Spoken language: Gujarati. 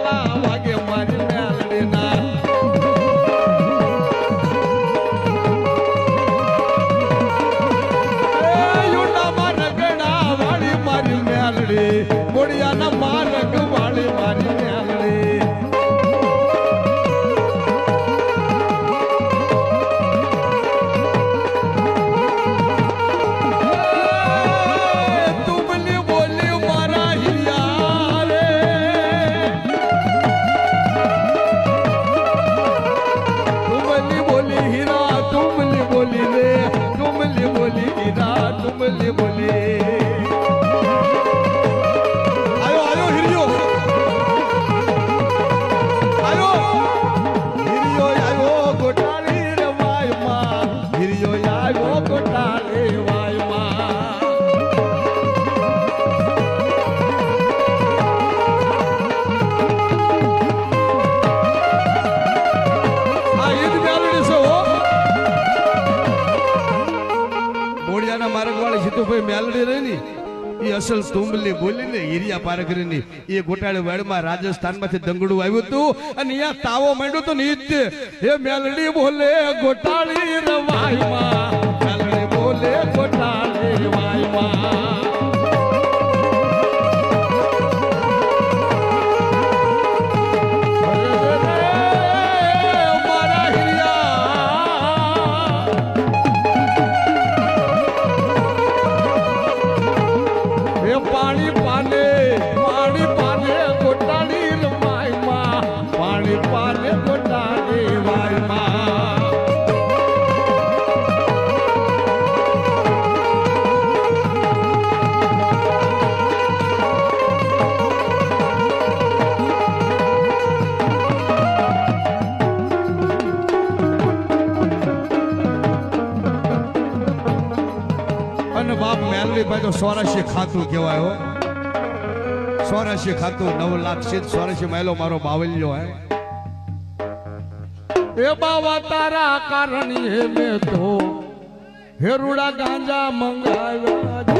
ગડા વાગે મારી મેલડીના યુડામાં ગડા વાળી મારી મેલડી બોડિયાના માર્ગ વાળી મારી મેલડી બોલી બોલી આયો આયો હિરિયો આયો ગોટાળી રે વાયમાં હિરિયો આયો ગોટાળી વાયમાં આ ઈદ મેલડી છો બોડિયાના માર્ગ વાળી સીતુભાઈ મેલડી રહી ની એ અસલ તુંબલી બોલી ને હિરિયા પારગરી એ ગોટાળી વાડમાં રાજસ્થાનમાંથી દંગડું આવ્યું હતું અને અહીંયા તાવો માંડ્યો તો નિત્ય એ મેલડી બોલે ગોટાળી રવાયમાં મેલડી બોલે ગોટાળી વાયમાં પાણી પાને ગોટાળી રવાયમાં પાણી પાને ગોટાળી વાયમાં અને બાપ મેલડી ભાઈ તો 84 ખાતું કહેવાય હો 84 ખાતું 9 લાખ સિદ્ધ 84 મહિલો મારો બાવલિયો હે એ બાવા તારા કારણ હે મેં તો હેરુડા ગાંજા મંગાવ્યા